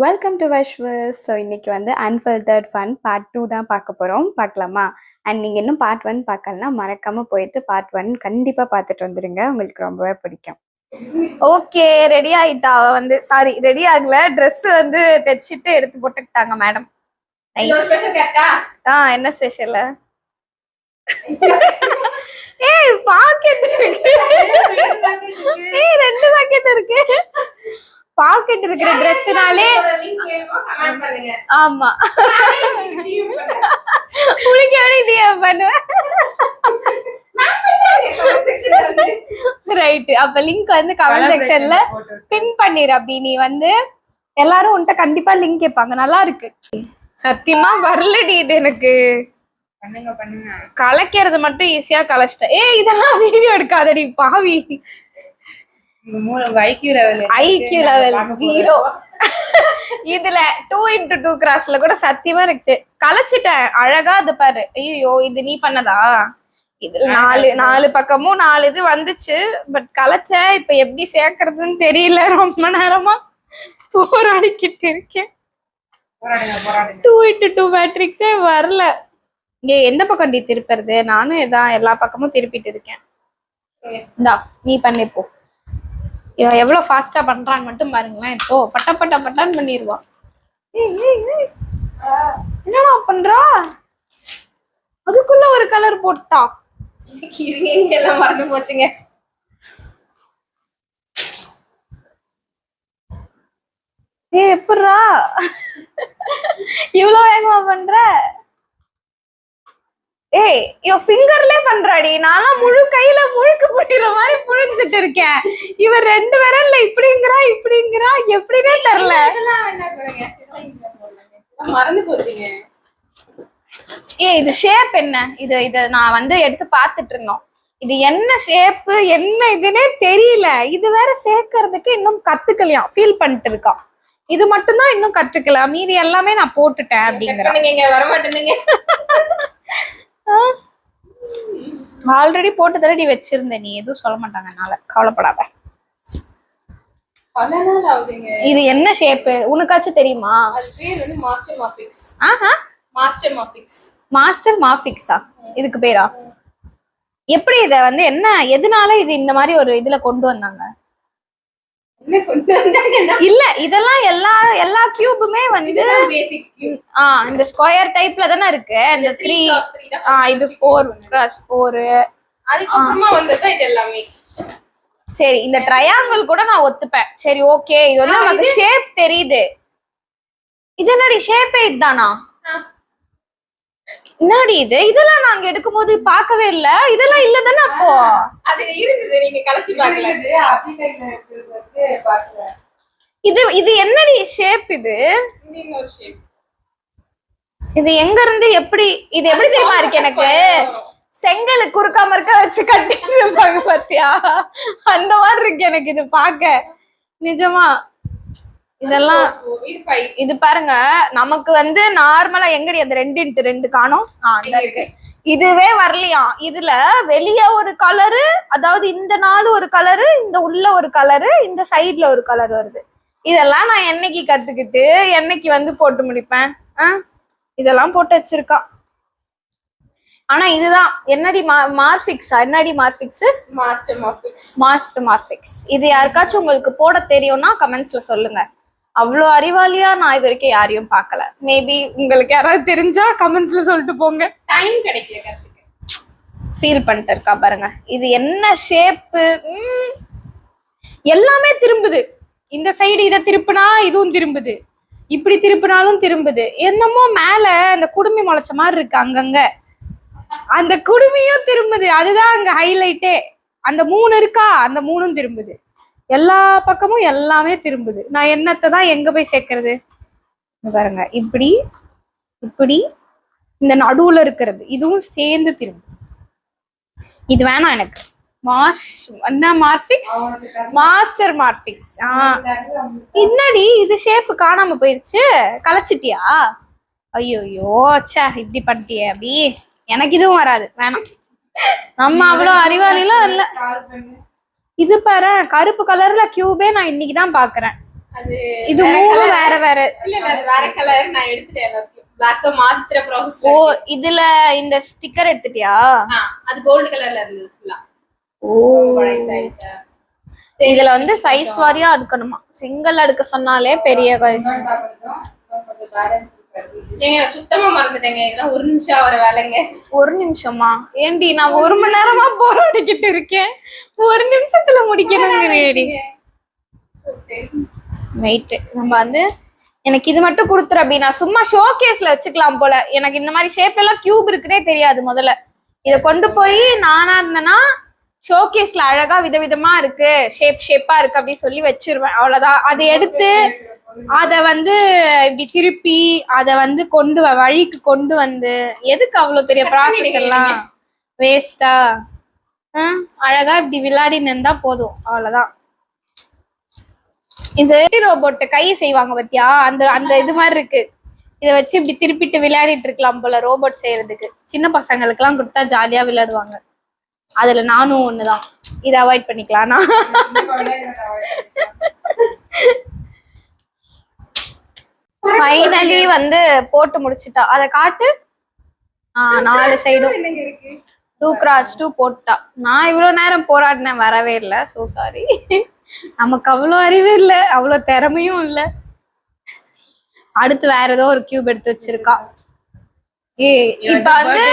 Welcome to வைஷ்வஸ். So இன்னைக்கு வந்து unfiltered fun part 2 தான் பார்க்க போகிறோம். பார்க்கலாமா? அண்ட் நீங்கள் இன்னும் பார்ட் 1 பார்க்கலன்னா மறக்காமல் போயிட்டு பார்ட் 1 கண்டிப்பாக பார்த்துட்டு வந்துடுங்க, உங்களுக்கு ரொம்பவே பிடிக்கும். ஓகே, ரெடி ஆயிட்டா? வந்து சாரி, ரெடி ஆகல, ட்ரெஸ் வந்து தைச்சிட்டு எடுத்து போட்டுக்கிட்டாங்க மேடம். என்ன ஸ்பெஷல்? ஏய் பாக்கெட் இருக்கு. ஏய் 2 பாக்கெட் இருக்கு. பாக்கெட் இருக்கிற ட்ரெஸ்னாலே ஆமா உனக்கு எப்படி டிஎம் பண்ணுவேன்? ரைட், அப்ப லிங்க் வந்து கமெண்ட் செக்ஷன்ல பின் பண்ணிரு. அப்படி நீ வந்து எல்லாரும் உன்கிட்ட கண்டிப்பா லிங்க் கேட்பாங்க. நல்லா இருக்கு. சத்தியமா வரலடி இது எனக்கு. பண்ணுங்க கலைக்கிறது மட்டும் ஈஸியா கலைச்சிட்டேன். ஏய் இதெல்லாம் வீடியோ எடுக்காதடி பாவி. IQ level 0. இதுல 2x2 கிராஸ்ல கூட சத்தியமா எனக்கு கலைச்சிட்டேன் அழகா. அது பாரு. ஐயோ இது நீ பண்ணதா? இது நாலு பக்கமும் 4 இது வந்துச்சு. பட் கலைச்சேன். இப்ப எப்படி சேர்க்கறதுன்னு தெரியல. ரொம்ப நேரமா போராடிக்கிட்டு இருக்கேன். 2x2 மேட்ரிக்ஸே வரல. இங்க எந்த பக்கம் டி திருப்புறது? நானும் எல்லா பக்கமும் திருப்பிட்டு இருக்கேன். இந்தா நீ பண்ணி போ. இவன் எவ்வளவு ஃபாஸ்டா பண்றான்னு மட்டும் பாருங்களேன். இப்போ பட்டான்னு பண்ணிடுவான். என்னடா பண்றா? அதுக்குள்ள ஒரு கலர் போட்டா. எல்லாம் மறந்து போச்சுங்க. எப்படா இவ்வளவு வேகமா பண்ற? ஏய் இவ ஃபிங்கர்லயே பண்றாடி. நான்லாம் முழு கையில முழுக்கு புடிக்கிற மாதிரி புழிஞ்சிட்டு இருக்கேன். இவன் 2 விரல்ல இப்படிங்கிறா எப்படின்னே தெரியல. மறந்து போச்சுங்க. ஏய் இது ஷேப் என்ன? இத நான் வந்து எடுத்து பாத்துட்டு இருந்தோம். இது என்ன ஷேப் என்ன இதுன்னே தெரியல. இது வேற சேர்க்கறதுக்கு இன்னும் கத்துக்கலையாம். ஃபீல் பண்ணிட்டு இருக்கான். இது மட்டும் தான் இன்னும் கத்துக்கல. மீதி எல்லாமே நான் போட்டுட்டேன் அப்படிங்கிற. வர மாட்டேங்க. ஆல்ரெடி போட்டு தரடி வச்சிருந்த. நீ எதுவும் சொல்ல மாட்டாங்க, என்னால கவலைப்படாத. இது என்ன ஷேப் உனக்காச்சும் தெரியுமா? அது பேர் வந்து மாஸ்டர் மாஃபிக்ஸ். மாஸ்டர் மாஃபிக்ஸா இதுக்கு பேரா? எப்படி இத வந்து என்ன எதனால இது இந்த மாதிரி ஒரு இதுல கொண்டு வந்தாங்க? இல்ல இதெல்லாம் எல்லா கியூபுமே வந்து இந்த ஸ்கொயர் டைப்ல தானே இருக்கு. இந்த 3 இது 4x4. அதுக்கப்புறமா வந்தது இது எல்லாமே. சரி இந்த ட்ரையாங்கிள் கூட நான் ஒத்துப்பேன். சரி ஓகே, இது வந்து நமக்கு ஷேப் தெரியுது. இது என்னடி ஷேப்பே இதுதானா? என்னடி இது? இதெல்லாம் நாங்க எடுக்கும் போது பார்க்கவே இல்ல. இதெல்லாம் இல்ல தானே அப்போ? அது இருக்குது, நீங்க கலச்சி பார்க்கல. இது என்னடி ஷேப்? இது இன்னொரு ஷேப். இது எங்க இருந்து எப்படி தெரியுமா இருக்கு எனக்கு? செங்கல் குறுக்கா மறுக்க வச்சு கட்டிட்டு இருப்பாங்க பாத்தியா, அந்த மாதிரி இருக்கு எனக்கு இது பார்க்க. நிஜமா இதெல்லாம் இது பாருங்க. நமக்கு வந்து நார்மலா எங்கடி அந்த 2x2 காணோம். இதுவே வரலையாம். இதுல வெளியே ஒரு கலரு, அதாவது இந்த 4 ஒரு கலரு, இந்த உள்ள ஒரு கலரு, இந்த சைட்ல ஒரு கலர் வருது. இதெல்லாம் நான் என்னைக்கு கத்துக்கிட்டு என்னைக்கு வந்து போட்டு முடிப்பேன்? இதெல்லாம் போட்டு வச்சிருக்கா. ஆனா இதுதான் என்னடி மார்பிக்ஸா? என்னடி மார்பிக்ஸ்? மாஸ்டர் மார்பிக்ஸ். இது யாருக்காச்சும் உங்களுக்கு போட தெரியும்னா கமெண்ட்ஸ்ல சொல்லுங்க. அவ்வளோ அறிவாளியா நான் இது வரைக்கும் யாரையும் பார்க்கல. மேபி உங்களுக்கு யாராவது தெரிஞ்சா கமெண்ட்ஸ்ல சொல்லிட்டு போங்க. டைம் கிடைக்கல, ஃபீல் பண்ணிட்டு இருக்கா பாருங்க. இது என்ன ஷேப்பு? எல்லாமே திரும்புது. இந்த சைடு இதை திருப்பினா இதுவும் திரும்புது, இப்படி திருப்பினாலும் திரும்புது. என்னமோ மேல அந்த குடுமி முளைச்ச மாதிரி இருக்கு அங்கங்க. அந்த குடுமியும் திரும்புது. அதுதான் அங்க ஹைலைட்டே. அந்த 3 இருக்கா, அந்த 3ம் திரும்புது. எல்லா பக்கமும் எல்லாமே திரும்புது. நான் என்னத்தை தான் எங்க போய் சேர்க்கறது? பாருங்க, இப்படி இந்த நடுவுல இருக்கிறது இதுவும் சேர்ந்து திரும்புது. இது வேணாம் எனக்கு. மாஸ்டர் மார்பிக்ஸ். என்னடி இது ஷேப் காணாம போயிருச்சு? கலைச்சிட்டியா? ஐயோயோ ச்சே, இப்படி பண்ணிட்டியே. அப்படி எனக்கு இதுவும் வராது, வேணாம். நம்ம அவ்வளவு அறிவாளிலாம் இல்ல. இது பாரு, கருப்பு கலர்ல கியூபே நான் இன்னைக்குதான் பாக்குறேன். அது இது மூணு வேற வேற. இல்ல இல்ல, அது வேற கலர். நான் எடுத்துட்டேன் எல்லாத்தையும். பிளாக்க மாத்துற ப்ராசஸ்ல. ஓ, இதுல இந்த ஸ்டிக்கர் எடுத்துட்டியா? அது கோல்ட் கலர்ல இருந்தது ஃபுல்லா. ஓ, பழைசாயிடுச்சா? இதுல வந்து சைஸ் வாரியா அடுக்கணுமா? செங்கல் அடுக்க சொன்னாலே பெரிய வயசு. ஏங்க சுத்தமா மறந்துட்டேங்க. இதெல்லாம் ஒரு நிமிஷம் ஆகிற வேலைங்க. ஒரு நிமிஷமா? ஏண்டி நான் 1 மணி நேரமா போராடிக்கிட்டு இருக்கேன், 1 நிமிஷத்துல முடிக்கணுங்கிறேடி. வெயிட், நம்ம வந்து எனக்கு இது மட்டும் கொடுத்துரு அப்படி. நான் சும்மா ஷோ கேஸ்ல வச்சுக்கலாம் போல. எனக்கு இந்த மாதிரி ஷேப்ல எல்லாம் கியூப் இருக்குன்னே தெரியாது முதல்ல. இதை கொண்டு போய் நானா இருந்தேன்னா ஷோ கேஸ்ல அழகா விதவிதமா இருக்கு, ஷேப்பா இருக்கு அப்படி சொல்லி வச்சிருவேன். அவ்வளவுதான். அதை எடுத்து அத வந்து இப்படி திருப்பி அத வந்து வழிக்கு கொண்டு வந்து எதுக்கு அவ்வளவு பெரிய ப்ராசஸ் எல்லாம் வேஸ்டா? அழகா இப்படி விளையாடி நின்றா போதும், அவ்வளவுதான். இந்த ரோபோட் கை செய்வாங்க பத்தியா, அந்த அந்த இது மாதிரி இருக்கு. இதை வச்சு இப்படி திருப்பிட்டு விளையாடிட்டு இருக்கலாம் போல ரோபோட் செய்யறதுக்கு. சின்ன பசங்களுக்கு எல்லாம் கொடுத்தா ஜாலியா விளையாடுவாங்க. அதுல நானும் ஒண்ணுதான். இதை அவாய்ட் பண்ணிக்கலாம். நான் ஃபைனலி வந்து போட்டு முடிச்சுட்டா. அதை காட்டு. 4 சைடும் 2x2 போட்டா. நான் இவ்வளவு நேரம் போராடினேன், வரவே இல்லை. So sorry. நமக்கு அவ்வளவு அறிவு இல்லை, அவ்வளவு திறமையும் இல்லை. அடுத்து வேற ஏதோ ஒரு கியூப் எடுத்து வச்சிருக்கா. இப்ப வந்து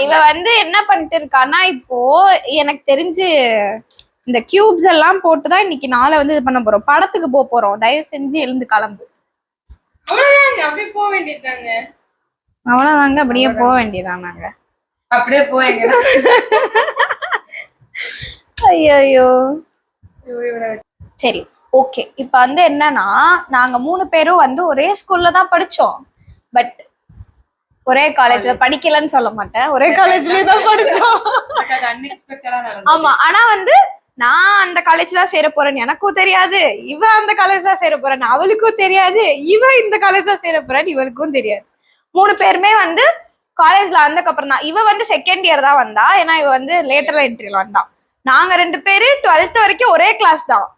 இவ வந்து என்ன பண்ணிட்டு இருக்கான்னா, இப்போ எனக்கு தெரிஞ்சு இந்த கியூப்ஸ் எல்லாம் போட்டுதான் இன்னைக்கு நாளை வந்து இது பண்ண போறோம். படத்துக்கு போறோம். தயவு செஞ்சு எழுந்து கிளம்பு. அப்படியே போக வேண்டியதாங்க. அவ்வளவுதாங்க, அப்படியே போக வேண்டியதான். நாங்க அப்படியே போயங்க. ஐயோ சரி, ஓகே. இப்ப வந்து என்னன்னா, நாங்க 3 பேரும் வந்து ஒரே ஸ்கூல்ல தான் படிச்சோம். பட் ஒரே காலேஜ்ல படிக்கலன்னு சொல்ல மாட்டேன், ஒரே காலேஜ்ல தான் படிச்சோம். ஆமா, ஆனா வந்து நான் அந்த காலேஜ் தான் சேர போறேன்னு எனக்கும் தெரியாது, இவ அந்த காலேஜ் தான் சேர போறேன்னு அவளுக்கும் தெரியாது, இவ இந்த காலேஜ் தான் சேர போறேன்னு இவளுக்கும் தெரியாது. 3 பேருமே வந்து காலேஜ்ல வந்ததுக்கு தான். இவ வந்து செகண்ட் இயர் தான் வந்தா, ஏன்னா இவ வந்து லேட்டர் என்ட்ரில வந்தா. நாங்க 2 பேரு 12th வரைக்கும் ஒரே கிளாஸ் தான்.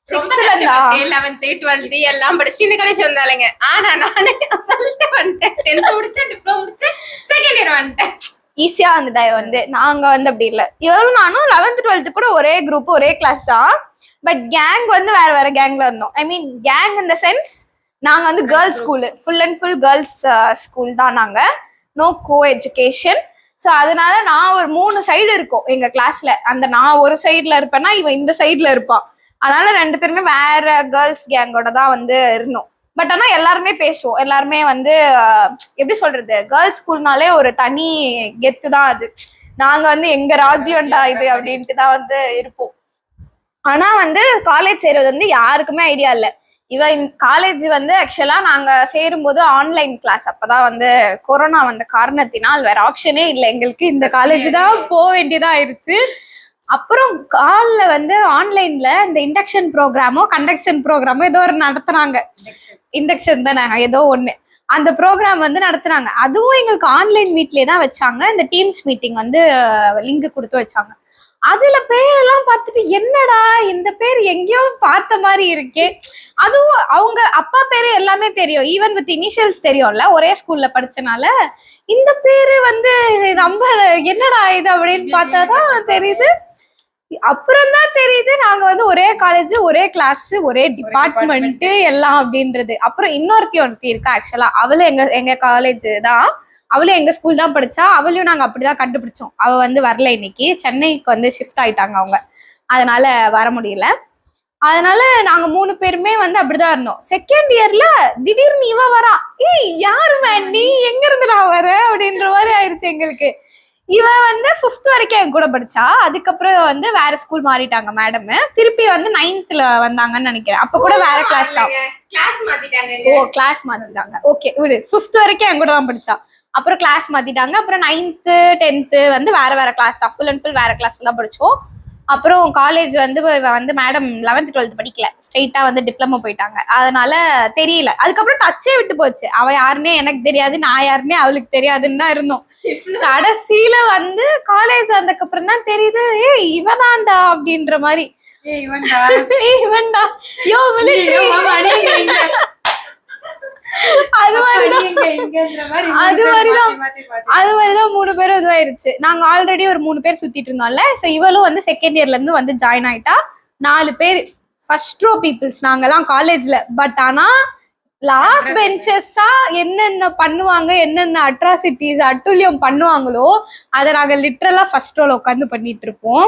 11th 12th எல்லாம் படிச்சு இந்த காலேஜ் வந்தாலுங்க. ஆனா நானே அசல்ட் வந்துட்டேன். 10th முடிச்சேன், டிப்ளமோ முடிச்சேன், செகண்ட் இயர் வந்துட்டேன். ஈஸியா வந்துட்டா. வந்து நாங்க வந்து அப்படி இல்லை. இவரும் நானும் 11th 12th கூட ஒரே குரூப் ஒரே கிளாஸ் தான். பட் கேங் வந்து வேற வேற கேங்ல இருந்தோம். ஐ மீன் கேங் இந்த சென்ஸ், நாங்க வந்து girls school, full and full girls school தான். நாங்க நோ கோ எஜுகேஷன். ஸோ அதனால நான் ஒரு 3 சைடு இருக்கோம் எங்க கிளாஸ்ல. அந்த நான் ஒரு சைட்ல இருப்பேன்னா இவன் இந்த சைட்ல இருப்பான். அதனால 2 பேருமே வேற கேர்ள்ஸ் கேங்கோட தான் வந்து இருந்தோம். பட் ஆனா எல்லாருமே பேசுவோம். எல்லாருமே வந்து எப்படி சொல்றது, கேர்ள்ஸ் ஸ்கூல்னாலே ஒரு தனி கெத்து தான் அது. நாங்க வந்து எங்க ராஜ்யம்டா இது அப்படின்ட்டு தான் வந்து இருப்போம். ஆனா வந்து காலேஜ் சேர்றது வந்து யாருக்குமே ஐடியா இல்லை. காலேஜ் வந்து ஆக்சுவலா நாங்க சேரும்போது ஆன்லைன் கிளாஸ். அப்பதான் வந்து கொரோனா வந்த காரணத்தினால் வேற ஆப்ஷனே இல்லை எங்களுக்கு, இந்த காலேஜ் தான் போக வேண்டியதா ஆயிடுச்சு. அப்புறம் கால்ல வந்து ஆன்லைன்ல இந்த இண்டக்ஷன் ப்ரோக்ராமோ கண்டக்ஷன் ப்ரோக்ராமோ ஏதோ ஒரு நடத்துனாங்க. இண்டக்ஷன் தானே ஏதோ ஒண்ணு. அந்த ப்ரோக்ராம் வந்து நடத்துனாங்க. அதுவும் எங்களுக்கு ஆன்லைன் மீட்லயே தான் வச்சாங்க. இந்த டீம்ஸ் மீட்டிங் வந்து லிங்க் கொடுத்து வச்சாங்க. அதுல பேரெல்லாம் பார்த்துட்டு என்னடா இந்த பேர் எங்கேயோ பார்த்த மாதிரி இருக்கே. அதுவும் அவங்க அப்பா பேரு எல்லாமே தெரியும், ஈவன் வித் இனிஷியல்ஸ் தெரியும்ல, ஒரே ஸ்கூல்ல படிச்சனால. இந்த பேரு வந்து நம்ம என்னடா இது அப்படின்னு பார்த்தாதான் தெரியுது. அப்புறம் தான் தெரியுது நாங்க வந்து ஒரே காலேஜ், ஒரே கிளாஸ், ஒரே டிபார்ட்மெண்ட் எல்லாம் அப்படின்றது. அப்புறம் ஒருத்தி இருக்கா. ஆக்சுவலா அவளும் எங்க காலேஜ் தான், அவளும் எங்க ஸ்கூல் தான் படிச்சா. அவளையும் நாங்க அப்படிதான் கண்டுபிடிச்சோம். அவ வந்து வரல, இன்னைக்கு சென்னைக்கு வந்து ஷிஃப்ட் ஆயிட்டாங்க அவங்க, அதனால வர முடியல. அதனால நாங்க 3 பேருமே வந்து அப்படிதான் இருந்தோம். செகண்ட் இயர்ல திடீர்னு இவ வரா. ஏய் யாருமே நீ எங்க இருந்து நான் வர அப்படின்ற மாதிரி ஆயிடுச்சு எங்களுக்கு. இவ வந்து 5th வரைக்கும் என் கூட படிச்சா. அதுக்கப்புறம் வந்து வேற ஸ்கூல் மாறிட்டாங்க மேடம். திருப்பி வந்து 9th வந்தாங்கன்னு நினைக்கிறேன். அப்ப கூட வேற கிளாஸ் தான். ஓ, கிளாஸ் மாத்திட்டாங்க. ஓகே விடு. 5th வரைக்கும் என் கூட தான் படிச்சா. அப்புறம் கிளாஸ் மாத்திட்டாங்க. அப்புறம் 9th 10th வந்து வேற வேற கிளாஸ் தான், ஃபுல் அண்ட் ஃபுல் வேற கிளாஸ் தான் படிச்சோம். அப்புறம் காலேஜ் வந்து மேடம் 11th 12th படிக்கல, ஸ்ட்ரெயிட்டா வந்து டிப்ளமோ போயிட்டாங்க. அதனால தெரியல. அதுக்கப்புறம் டச்சே விட்டு போச்சு. அவ யாருன்னே எனக்கு தெரியாது, நான் யாருன்னே அவளுக்கு தெரியாதுன்னு தான் இருந்தோம். கடைசியில வந்து காலேஜ் வந்ததுக்கு அப்புறம் தான் தெரியுது, இவதான்டா அப்படின்ற மாதிரி. இவன்டா யோ military. அது மாதிரிதான் 3 பேரும் இதுவாயிருச்சு. நாங்க ஆல்ரெடி ஒரு 3 பேர் சுத்திட்டு இருந்தோம்ல. சோ இவளும் வந்து செகண்ட் இயர்ல இருந்து வந்து ஜாயின் ஆயிட்டா. 4 பேர் ஃபர்ஸ்ட் ரோ பீப்புள்ஸ் நாங்கெல்லாம் காலேஜ்ல. பட் ஆனா லாஸ்ட் பெஞ்சஸா என்னென்ன பண்ணுவாங்க, என்னென்ன அட்ராசிட்டிஸ் அட்டுழியம் பண்ணுவாங்களோ அதை நாங்க லிட்டரலா ஃபர்ஸ்ட் ரோல உட்காந்து பண்ணிட்டு இருப்போம்.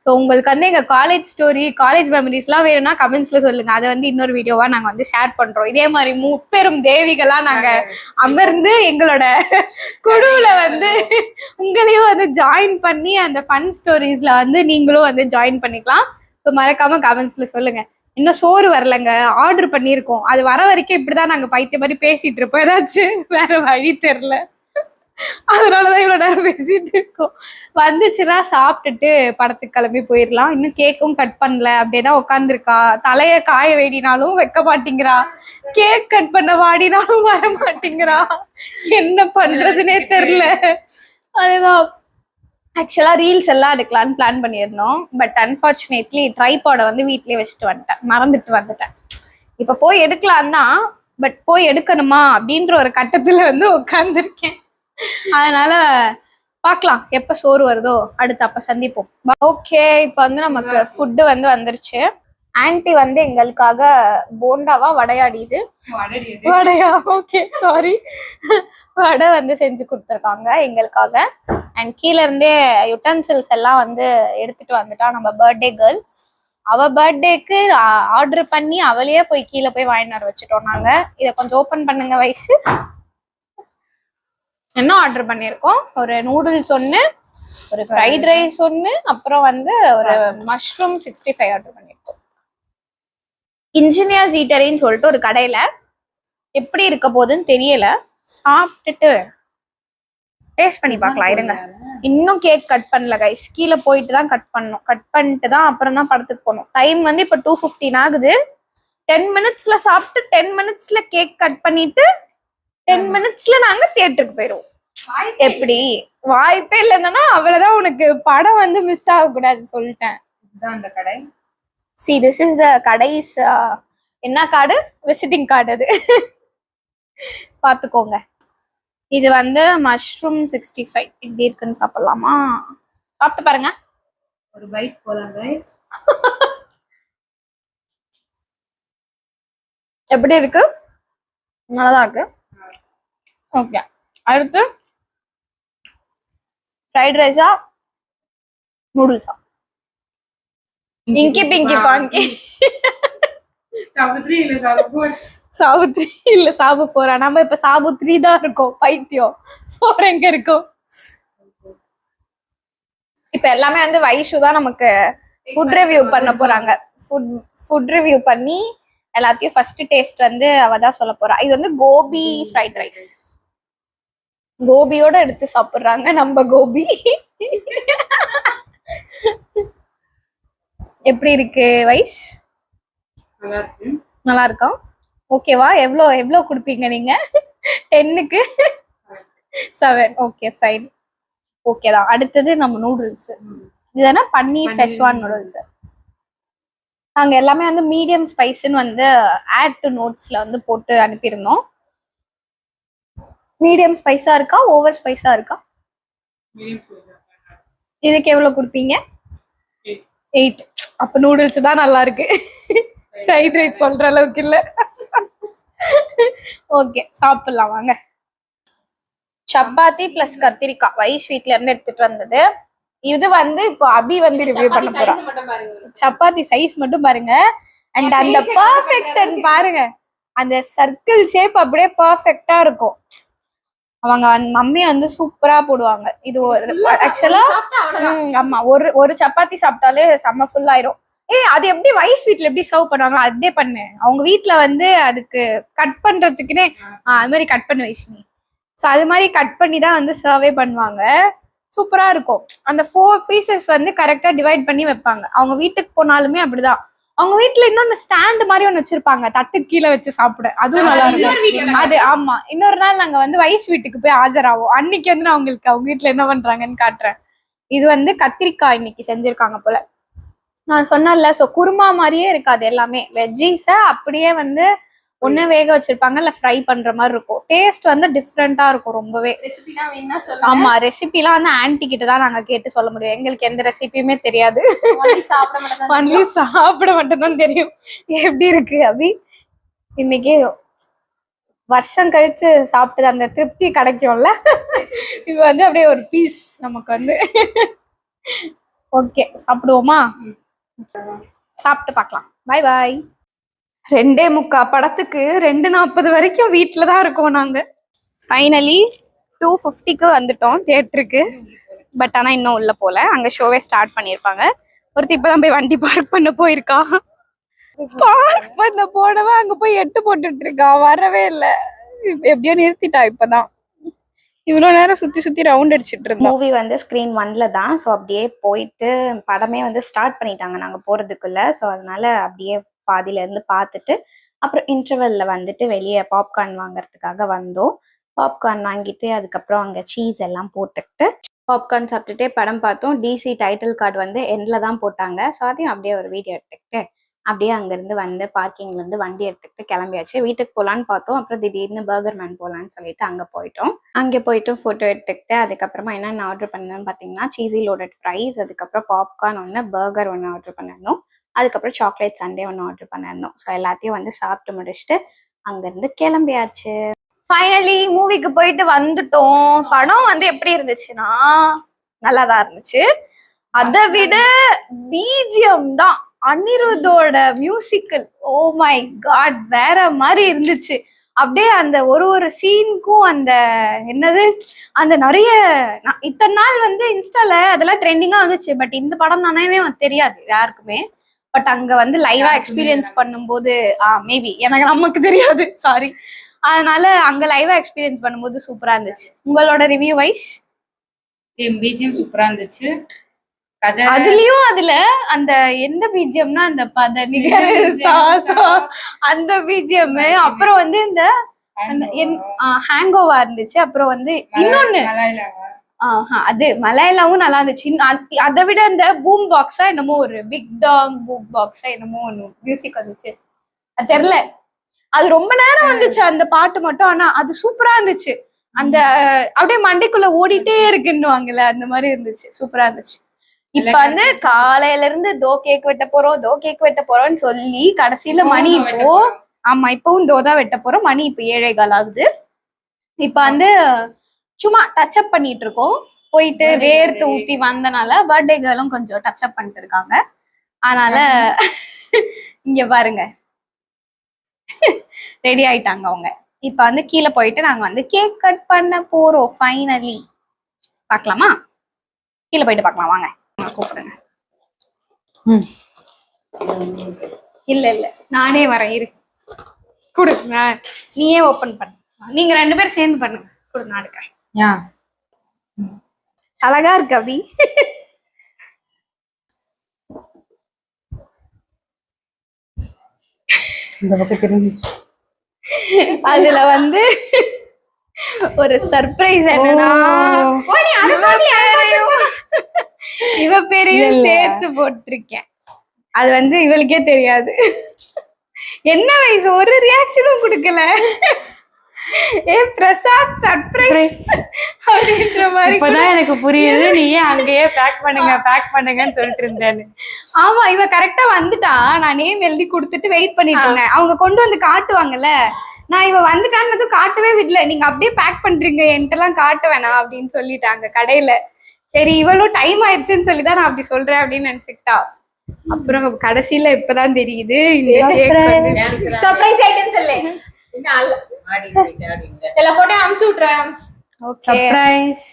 ஸோ உங்களுக்கு வந்து எங்க காலேஜ் ஸ்டோரி, காலேஜ் மெமரிஸ் எல்லாம் வேணும்னா கமெண்ட்ஸ்ல சொல்லுங்க. அதை வந்து இன்னொரு வீடியோவா நாங்க வந்து ஷேர் பண்றோம். இதே மாதிரி முப்பெரும் தேவிகளா நாங்க அமர்ந்து எங்களோட குழுவுல வந்து உங்களையும் வந்து ஜாயின் பண்ணி அந்த ஃபன் ஸ்டோரிஸ்ல வந்து நீங்களும் வந்து ஜாயின் பண்ணிக்கலாம். ஸோ மறக்காம கமெண்ட்ஸ்ல சொல்லுங்க. இன்னும் சோறு வரலங்க, ஆர்டர் பண்ணியிருக்கோம். அது வர வரைக்கும் இப்படிதான் நாங்க பைத்திய மாதிரி பேசிட்டு இருப்போம். ஏதாச்சும் வேற வழி தெரியல, அதனாலதான் இவ்வளவு நேரம் பேசிட்டு இருக்கோம். வந்துச்சுன்னா சாப்பிட்டுட்டு படத்துக்கு கிளம்பி போயிடலாம். இன்னும் கேக்கும் கட் பண்ணல, அப்படியேதான் உட்காந்துருக்கா. தலைய காய வேடினாலும் வைக்க மாட்டேங்கிறா, கேக் கட் பண்ண வாடினாலும் வர மாட்டேங்கிறா. என்ன பண்றதுன்னே தெரியல. அதுதான் ஆக்சுவலா ரீல்ஸ் எல்லாம் எடுக்கலான்னு பிளான் பண்ணியிருந்தோம். பட் அன்பார்ச்சுனேட்லி ட்ரைபாடை வந்து வீட்லயே வச்சுட்டு வந்துட்டேன், மறந்துட்டு வந்துட்டேன். இப்ப போய் எடுக்கலாம் தான், பட் போய் எடுக்கணுமா அப்படின்ற ஒரு கட்டத்துல வந்து உட்கார்ந்துருக்கேன். அதனால பார்க்கலாம், எப்ப சோறு வருதோ அடுத்து அப்ப சந்திப்போம். ஓகே, இப்ப வந்து நமக்கு ஃபுட்டு வந்து வந்துருச்சு. ஆன்டி வந்து எங்களுக்காக போண்டாவா வடையாடிது வடையா ஓகே சாரி வடை வந்து செஞ்சு கொடுத்துருக்காங்க எங்களுக்காக. அண்ட் கீழே இருந்தே யுட்டன்சில்ஸ் எல்லாம் வந்து எடுத்துட்டு வந்துட்டா நம்ம பர்த்டே கேர்ள். அவ பர்த்டேக்கு ஆர்டர் பண்ணி அவளையே போய் கீழே போய் வாங்கிட்டு வர வச்சுட்டோம் நாங்க. இதை கொஞ்சம் ஓப்பன் பண்ணுங்க வயசு. என்ன ஆர்டர் பண்ணியிருக்கோம்? ஒரு நூடுல்ஸ் ஒன்று, ஒரு ஃப்ரைட் ரைஸ் ஒன்று, அப்புறம் வந்து ஒரு மஷ்ரூம் 65 ஆர்டர் பண்ணியிருக்கோம். இன்ஜினியர்ஸ் ஈட்டரின்னு சொல்லிட்டு ஒரு கடையில. எப்படி இருக்க போகுதுன்னு தெரியல, சாப்பிட்டுட்டு டேஸ்ட் பண்ணி பார்க்கலாம். இருங்க, இன்னும் கேக் கட் பண்ணல கைஸ். கீழே போயிட்டு தான் கட் பண்ணணும். கட் பண்ணிட்டு தான் அப்புறம் தான் படத்துக்கு போகணும். டைம் வந்து இப்போ 2:15 ஆகுது. 10 மினிட்ஸ்ல சாப்பிட்டு 10 மினிட்ஸ்ல கேக் கட் பண்ணிட்டு 10 மினிட்ஸ்ல நாங்க தியேட்டருக்கு போயிடுவோம். எப்படி வாய்ப்பே இல்லைன்னா அவ்வளவுதான். உனக்கு படம் வந்து மிஸ் ஆகக்கூடாது சொல்லிட்டேன். அந்த கடை see this is the கடைஸ் என்ன கார்டு, விசிட்டிங் கார்டு. அது பாத்துக்கோங்க. இது வந்து மஷ்ரூம் 65 இப்படி இருக்குன்னு சாப்பிடலாமா? சாப்பிட்டு பாருங்க, ஒரு பைட் போலாம் கைஸ். எப்படி இருக்கு? நல்லாதான் இருக்கு. ஓகே, அடுத்து ஃப்ரைட் ரைஸா நூடுல்ஸா? இங்கி பிங்கி பாங்கி. சாபு 3 இல்ல சாபு 4. சாபு 3 இல்ல சாபு 4. நம்ம இப்ப சாபு 3 தான் இருக்கோம். பைத்தியம், 4 எங்க இருக்கும்? இப்ப எல்லாமே வந்து வைஷு தான் நமக்கு ஃபுட் ரிவ்யூ பண்ண போறாங்க. ஃபுட் ரிவ்யூ பண்ணி எல்லாத்தையும் ஃபர்ஸ்ட் டேஸ்ட் வந்து அவ தான் சொல்ல போறா. இது வந்து கோபி ஃப்ரைட் ரைஸ். கோபியோட எடுத்து சாப்பிடுறாங்க நம்ம கோபி. எப்படி இருக்கு வைஷ்? நல்லா இருக்கா? ஓகேவா? எவ்வளோ கொடுப்பீங்க நீங்க? 10க்கு 7. ஓகே ஃபைன், ஓகே தான். அடுத்தது நம்ம நூடுல்ஸ். இதுனா பன்னீர் செஷ்வான் நூடுல்ஸ். நாங்க எல்லாமே வந்து மீடியம் ஸ்பைஸ்ன்னு வந்து ஆட் டு நோட்ஸ்ல வந்து போட்டு அனுப்பியிருந்தோம். மீடியம் ஸ்பைஸா இருக்கா, ஓவர் ஸ்பைஸா இருக்கா? இதுக்கு எவ்வளவு கொடுப்பீங்க? 8. அப்ப நூடுல்ஸ் தான் நல்லா இருக்கு, ஃப்ரைட் ரைஸ் சொல்ற அளவுக்கு இல்ல. ஓகே, சாப்பிடலாம் வாங்க. சப்பாத்தி பிளஸ் கத்திரிக்காய் வைஷ் வீட்ல இருந்து எடுத்துட்டு வந்தது. இது வந்து இப்போ அபி வந்து ரிவ்யூ பண்ண போறோம். சப்பாத்தி சைஸ் மட்டும் பாருங்க. அண்ட் அந்த பர்ஃபெக்ஷன் பாருங்க, அந்த சர்க்கிள் ஷேப் அப்படியே பர்ஃபெக்டா இருக்கும். அவங்க மம்மி வந்து சூப்பரா போடுவாங்க. இது ஒரு ஆக்சுவலா ஆமா, ஒரு சப்பாத்தி சாப்பிட்டாலே செம்ம ஃபுல் ஆயிரும். அது எப்படி வைஸ் வீட்ல எப்படி சர்வ் பண்ணுவாங்க அதே பண்ணு. அவங்க வீட்ல வந்து அதுக்கு கட் பண்றதுக்குன்னே அது மாதிரி கட் பண்ணி வைஷ்ணி. ஸோ அது மாதிரி கட் பண்ணி தான் வந்து சர்வே பண்ணுவாங்க. சூப்பரா இருக்கும். அந்த 4 பீசஸ் வந்து கரெக்டா டிவைட் பண்ணி வைப்பாங்க. அவங்க வீட்டுக்கு போனாலுமே அப்படிதான். அவங்க வீட்டுல இன்னொன்னு ஸ்டாண்ட் மாதிரி ஒண்ணு வச்சிருப்பாங்க, தட்டு கீழே வச்சு சாப்பிட. அதுவும் நல்லா இருக்கும். அது ஆமா, இன்னொரு நாள் நாங்க வந்து வைஸ் வீட்டுக்கு போய் ஆஜராவோம். அன்னைக்கு வந்து நான் உங்களுக்கு அவங்க வீட்டுல என்ன பண்றாங்கன்னு காட்டுறேன். இது வந்து கத்திரிக்காய் இன்னைக்கு செஞ்சிருக்காங்க போல. நான் சொன்னேன்ல, சோ குருமா மாதிரியே இருக்காது. எல்லாமே வெஜ்ஜீஸ அப்படியே வந்து ஒண்ணு வேக வச்சிருப்பாங்க, இல்ல ஃப்ரை பண்ற மாதிரி இருக்கும். டேஸ்ட் வந்து டிஃப்ரெண்டா இருக்கும் ரொம்பவே. ரெசிபிலாம் வேணா சொல்லுங்க. ஆமா, ரெசிபிலாம் வந்து ஆன்டி கிட்ட தான் நாங்க கேட்டு சொல்ல முடியும். எங்களுக்கு எந்த ரெசிபியுமே தெரியாது. only சாப்பிட மட்டும் ஒன்லி சாப்பிட மட்டும் தான் தெரியும் எப்படி இருக்கு அபி. இன்னைக்கு வருஷம் கழிச்சு சாப்பிட்டது அந்த திருப்தி கிடைக்கும்ல. இது வந்து அப்படியே ஒரு பீஸ் நமக்கு வந்து. ஓகே, சாப்பிடுவோமா? சாப்பிட்டு பார்க்கலாம். பாய் பாய். 2:45 படத்துக்கு 2:40 வரைக்கும் வீட்டில தான் இருக்கோம் நாங்க. ஃபைனலி 2:50க்கு வந்துட்டோம் தியேட்டருக்கு. பட் ஆனா இன்னும் உள்ள போல, அங்க ஷோவே ஸ்டார்ட் பண்ணிருப்பாங்க. ஒருத்தி இப்பதான் போய் வண்டி பார்க் பண்ண போயிருக்கா. பார்க் பண்ண போனவன் அங்க போய் எட்டு போட்டுட்டு இருக்கா, வரவே இல்ல. எப்படியோ நிறுத்திட்டா இப்பதான். இவ்வளவு நேரம் சுத்தி சுத்தி ரவுண்ட் அடிச்சிட்டு இருந்தோம். மூவி வந்து ஸ்கிரீன் 1ல தான். ஸோ அப்படியே போயிட்டு படமே வந்து ஸ்டார்ட் பண்ணிட்டாங்க நாங்க போறதுக்குள்ள. ஸோ அதனால அப்படியே பாதியில இருந்து பார்த்துட்டு அப்புறம் இன்டர்வெல்ல வந்துட்டு வெளியே பாப்கார்ன் வாங்குறதுக்காக வந்தோம். பாப்கார்ன் வாங்கிட்டு அதுக்கப்புறம் அங்க சீஸ் எல்லாம் போட்டுக்கிட்டு பாப்கார்ன் சாப்பிட்டுட்டே படம் பார்த்தோம். டிசி டைட்டில் கார்டு வந்து எண்ட்ல தான் போட்டாங்க. ஸோ அதையும் அப்படியே ஒரு வீடியோ எடுத்துக்கிட்டு அப்படியே அங்கிருந்து வந்து பார்க்கிங்ல இருந்து வண்டி எடுத்துக்கிட்டு கிளம்பியாச்சு. வீட்டுக்கு போகலான்னு பார்த்தோம். அப்புறம் திடீர்னு பர்கர் மேன் போகலான்னு சொல்லிட்டு அங்கே போயிட்டோம். அங்கே போயிட்டு ஃபோட்டோ எடுத்துக்கிட்டு அதுக்கப்புறமா என்னென்ன ஆர்டர் பண்ணேன்னு பார்த்தீங்கன்னா சீஸி லோடட் ஃப்ரைஸ், அதுக்கப்புறம் பாப்கார்ன் ஒன்று, பர்கர் ஒன்று ஆர்டர் பண்ணியிருந்தோம். அதுக்கப்புறம் சாக்லேட் சண்டே ஒன்று ஆர்டர் பண்ணியிருந்தோம். ஸோ எல்லாத்தையும் வந்து சாப்பிட்டு முடிச்சுட்டு அங்கேருந்து கிளம்பியாச்சு. ஃபைனலி மூவிக்கு போயிட்டு வந்துட்டோம். படம் வந்து எப்படி இருந்துச்சுன்னா நல்லாதான் இருந்துச்சு. அதை விட பிஜிஎம் தான், அனிருத்தோட மியூசிக்கல், ஓ மை காட், வேற மாதிரி இருந்துச்சு. அப்படியே அந்த ஒரு சீனுக்கும் அந்த என்னது அந்த நிறைய இத்தனை நாள் வந்து இன்ஸ்டால அதெல்லாம் ட்ரெண்டிங்கா வந்துச்சு. பட் இந்த படம் தானே தெரியாது யாருக்குமே. பட் அங்க வந்து லைவா எக்ஸ்பீரியன்ஸ் பண்ணும்போது மேபி எனக்கு நமக்கு தெரியாது, சாரி. அதனால அங்க லைவா எக்ஸ்பீரியன்ஸ் பண்ணும்போது சூப்பரா இருந்துச்சு. உங்களோட ரிவ்யூ வைஸ்? பிஜிஎம் சூப்பரா இருந்துச்சு. அதுலயும் அதுல அந்த எந்த பிஜிஎம்னா அந்த பத நிகர் அந்த பிஜிஎம், அப்புறம் வந்து இந்த ஹேங் ஓவா இருந்துச்சு. அப்புறம் வந்து இன்னொன்னு அது மலையாளமும் நல்லா இருந்துச்சு. அதை விட அந்த பூம் பாக்ஸா என்னமோ ஒரு பிக் டாங் பூம் பாக்ஸா என்னமோ ஒன்று மியூசிக் வந்துச்சு, அது தெரியல. அது ரொம்ப நேரம் வந்துச்சு அந்த பாட்டு மட்டும். ஆனா அது சூப்பரா இருந்துச்சு. அந்த அப்படியே மண்டைக்குள்ள ஓடிட்டே இருக்குன்னுவாங்கல்ல, அந்த மாதிரி இருந்துச்சு, சூப்பரா இருந்துச்சு. இப்ப வந்து காலையில இருந்து கேக் வெட்ட போறோம்னு சொல்லி கடைசியில மணி இப்போ இப்பவும் தான் வெட்ட போறோம். மணி இப்ப 7:15 ஆகுது. இப்ப வந்து சும்மா டச் அப் பண்ணிட்டு இருக்கோம். போயிட்டு வேர்த்து ஊத்தி வந்தனால பர்த்டே கேர்ளும் கொஞ்சம் டச் அப் பண்ணிட்டு இருக்காங்க. அதனால இங்க பாருங்க ரெடி ஆயிட்டாங்க அவங்க. இப்ப வந்து கீழே போயிட்டு நாங்க வந்து கேக் கட் பண்ண போறோம். ஃபைனலி பாக்கலாமா? கீழே போயிட்டு பாக்கலாம் வாங்க. கூப்பிடுங்க. இல்ல நானே வரேன், இரு. கொடுங்க, நீயே ஓபன் பண்ணு. நீங்க 2 பேரும் சேர்ந்து பண்ணுங்க. கொடு, நான் எடுக்கிறேன். அழகா இருக்கு அபி. இந்த பக்கம் திரும்பி அதுல வந்து ஒரு சர்ப்ரைஸ் என்னன்னா இவ பேரையும் சேர்த்து போட்டிருக்கேன். அது வந்து இவளுக்கே தெரியாது. என்ன வயசு, ஒரு ரியாக்ஷனும் கொடுக்கல. பிரசாத் சர்ப்ரைஸ் அப்படின்ற மாதிரி இப்பதான் எனக்கு புரியுது நீ அங்கேயே பேக் பண்ணுங்கன்னு சொல்லிட்டு இருந்தேன்னு. ஆமா, இவ கரெக்டா வந்துட்டா. நான் நேம் எழுதி கொடுத்துட்டு வெயிட் பண்ணிட்டு இருந்தேன். அவங்க கொண்டு வந்து காட்டுவாங்கல்ல, நான் இவ வந்துட்டான்னு காட்டவே விடல. நீங்க அப்படியே பேக் பண்றீங்க, என்கிட்ட எல்லாம் காட்ட வேணாம் அப்படின்னு சொல்லிட்டாங்க கடையில. சரி இவளும் டைம் ஆயிடுச்சுன்னு சொல்லிதான் நான் அப்படி சொல்றேன் அப்படின்னு நினைச்சுக்கிட்டா. அப்புறம் கடைசியில இப்பதான் தெரியுது சர்ப்ரைஸ் ஐட்டம் சொல்லு. எல்லா போட்டோ அனுப்பிச்சு விட்றேன். சர்ப்ரைஸ்.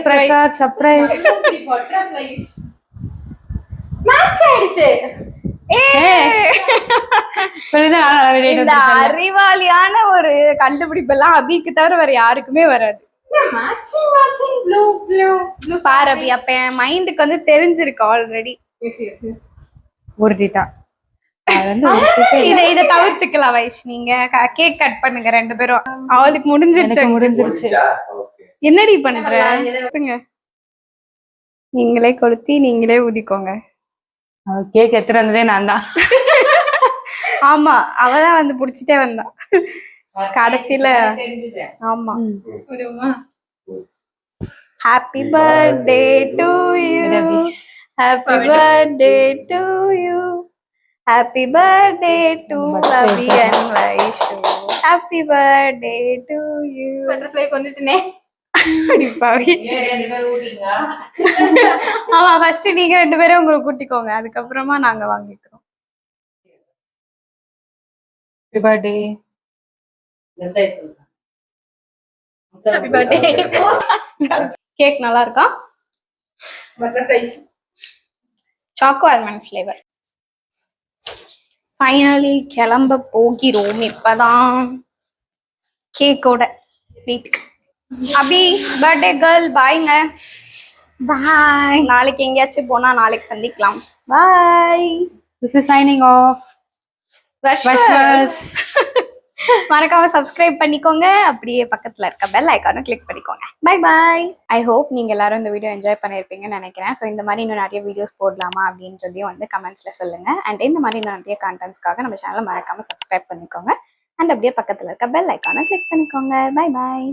பிரசாத் சர்ப்ரைஸ். மேட்ச் ஆயிடுச்சு. இந்த அறிவாளியான ஒரு கண்டுபிடிப்பெல்லாம் அபிக்கு தவிர வேற யாருக்குமே வராது. பாரு அபி, அப்ப என் மைண்டுக்கு வந்து தெரிஞ்சிருக்கு ஆல்ரெடி. ஒரு டீட்டா இதை தவிர்த்துக்கலாம் வைஸ். நீங்க கேக் கட் பண்ணுங்க 2 பேரும். அவளுக்கு முடிஞ்சிருச்சு. என்னடி பண்ற? நீங்களே கொளுத்தி நீங்களே ஊதிக்கோங்க. கேக் எடுத்துட்டு வந்ததே நான் தான். ஆமா அவதான் வந்து புடிச்சிட்டே வந்தா கடைசியில. ஆமா happy birthday to you, happy birthday to you, happy birthday to Ravi and Vaishu, happy birthday to you. Butterfly கொண்டுட்டனே. அடிப்பாவி. ஆமா ஃபர்ஸ்ட் நீங்க 2 பேரும் உங்களுக்கு கூட்டிக்கோங்க, அதுக்கப்புறமா நாங்க வாங்கிக்கிறோம். Happy birthday. Happy birthday. Cake நல்லா இருக்கா? Butterflies choco almond flavour. Finally கிளம்ப போகிறோம் இப்பதான் கேக்கோட வீட்டுக்கு. அபி பர்த்டே கேர்ள் பாய்ங்க. பாய். நாளைக்கு எங்கேயாச்சும் போனா நாளைக்கு சந்திக்கலாம். பாய். This is signing off. வஷ்வஸ். மறக்காம சப்ஸ்கிரைப் பண்ணிக்கோங்க, அப்படியே பக்கத்துல இருக்க பெல் ஐக்கானை கிளிக் பண்ணிக்கோங்க. Bye bye. ஐ ஹோப் நீங்க எல்லாரும் இந்த வீடியோ என்ஜாய் பண்ணிருப்பீங்கன்னு நினைக்கிறேன். ஸோ இந்த மாதிரி இன்னும் நிறைய வீடியோஸ் போடலாமா அப்படின்றதையும் வந்து கமெண்ட்ஸ்ல சொல்லுங்க. அண்ட் இந்த மாதிரி இன்னும் நிறைய கண்டென்ட்ஸ்க்காக நம்ம சேனலை மறக்காம சப்ஸ்கிரைப் பண்ணிக்கோங்க. அண்ட் அப்படியே பக்கத்துல இருக்க பெல் ஐக்கானை கிளிக் பண்ணிக்கோங்க. Bye bye.